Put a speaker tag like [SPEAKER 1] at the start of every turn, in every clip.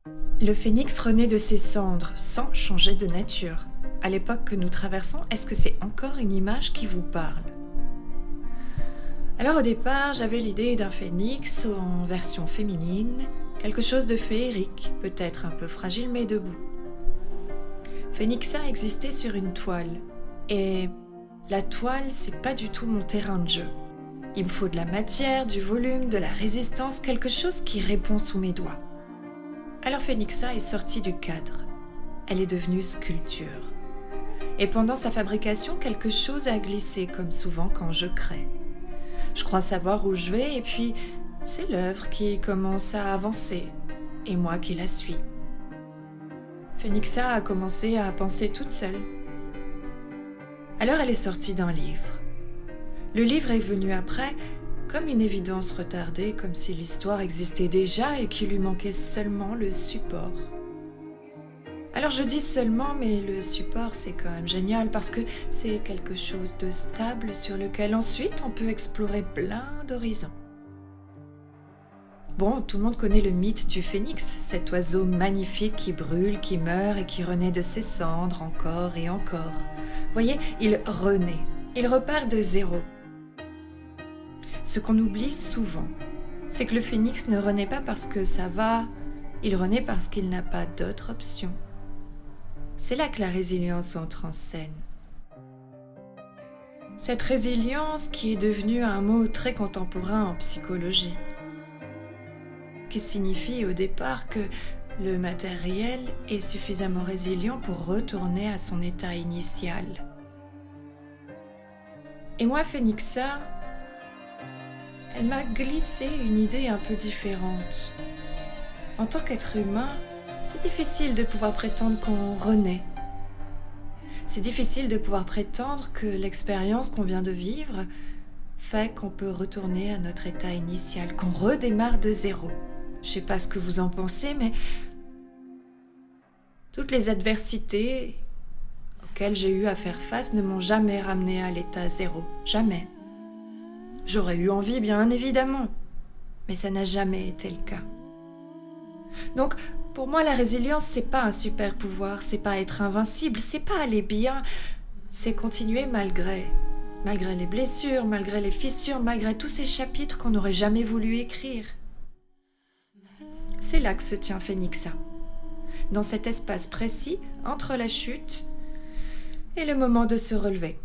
[SPEAKER 1] Le phénix renaît de ses cendres, sans changer de nature. À l'époque que nous traversons, est-ce que c'est encore une image qui vous parle? Alors au départ, j'avais l'idée d'un phénix en version féminine, quelque chose de féerique, peut-être un peu fragile mais debout. Phénixa existait sur une toile, et la toile, c'est pas du tout mon terrain de jeu. Il me faut de la matière, du volume, de la résistance, quelque chose qui répond sous mes doigts. Alors Phénixa est sortie du cadre. Elle est devenue sculpture. Et pendant sa fabrication, quelque chose a glissé, comme souvent quand je crée. Je crois savoir où je vais, et puis c'est l'œuvre qui commence à avancer, et moi qui la suis. Phénixa a commencé à penser toute seule. Alors elle est sortie d'un livre. Le livre est venu après, comme une évidence retardée, comme si l'histoire existait déjà et qu'il lui manquait seulement le support. Alors je dis seulement, mais le support c'est quand même génial parce que c'est quelque chose de stable sur lequel ensuite on peut explorer plein d'horizons. Bon, tout le monde connaît le mythe du phénix, cet oiseau magnifique qui brûle, qui meurt et qui renaît de ses cendres encore et encore. Voyez, il renaît, il repart de zéro. Ce qu'on oublie souvent, c'est que le phénix ne renaît pas parce que ça va, il renaît parce qu'il n'a pas d'autre option. C'est là que la résilience entre en scène. Cette résilience qui est devenue un mot très contemporain en psychologie, qui signifie au départ que le matériel est suffisamment résilient pour retourner à son état initial. Et moi, Phénixa, elle m'a glissé une idée un peu différente. En tant qu'être humain, c'est difficile de pouvoir prétendre qu'on renaît. C'est difficile de pouvoir prétendre que l'expérience qu'on vient de vivre fait qu'on peut retourner à notre état initial, qu'on redémarre de zéro. Je sais pas ce que vous en pensez, mais toutes les adversités auxquelles j'ai eu à faire face ne m'ont jamais ramené à l'état zéro. Jamais. J'aurais eu envie, bien évidemment, mais ça n'a jamais été le cas. Donc, pour moi, la résilience, c'est pas un super pouvoir, c'est pas être invincible, c'est pas aller bien, c'est continuer malgré les blessures, malgré les fissures, malgré tous ces chapitres qu'on n'aurait jamais voulu écrire. C'est là que se tient Phénixa, dans cet espace précis entre la chute et le moment de se relever.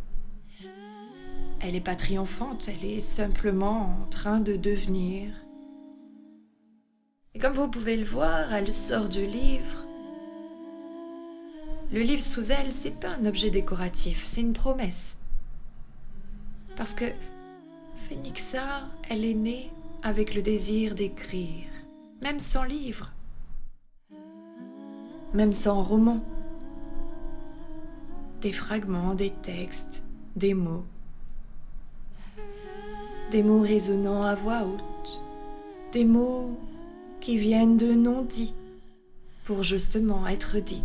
[SPEAKER 1] Elle n'est pas triomphante, elle est simplement en train de devenir. Et comme vous pouvez le voir, elle sort du livre. Le livre sous elle, c'est pas un objet décoratif, c'est une promesse. Parce que Phénixa, elle est née avec le désir d'écrire, même sans livre, même sans roman. Des fragments, des textes, des mots. Des mots résonnant à voix haute, des mots qui viennent de non-dits pour justement être dits.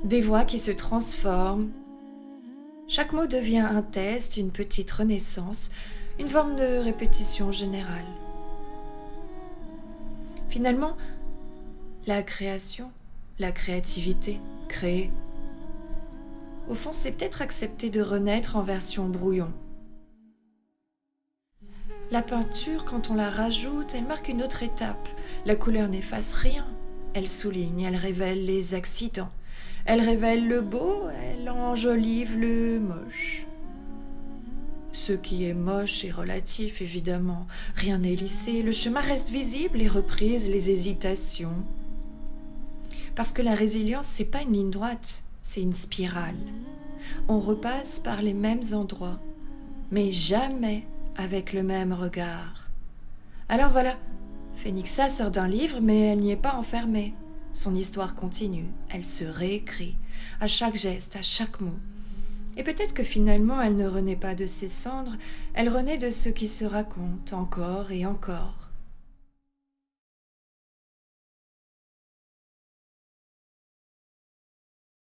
[SPEAKER 1] Des voix qui se transforment. Chaque mot devient un test, une petite renaissance, une forme de répétition générale. Finalement, la création, la créativité, créer, au fond, c'est peut-être accepter de renaître en version brouillon. La peinture, quand on la rajoute, elle marque une autre étape. La couleur n'efface rien. Elle souligne, elle révèle les accidents. Elle révèle le beau, elle enjolive le moche. Ce qui est moche est relatif, évidemment. Rien n'est lissé, le chemin reste visible, les reprises, les hésitations. Parce que la résilience, c'est pas une ligne droite, c'est une spirale. On repasse par les mêmes endroits, mais jamais avec le même regard. Alors voilà, Phénixa sort d'un livre, mais elle n'y est pas enfermée. Son histoire continue, elle se réécrit, à chaque geste, à chaque mot. Et peut-être que finalement, elle ne renaît pas de ses cendres, elle renaît de ce qui se raconte encore et encore.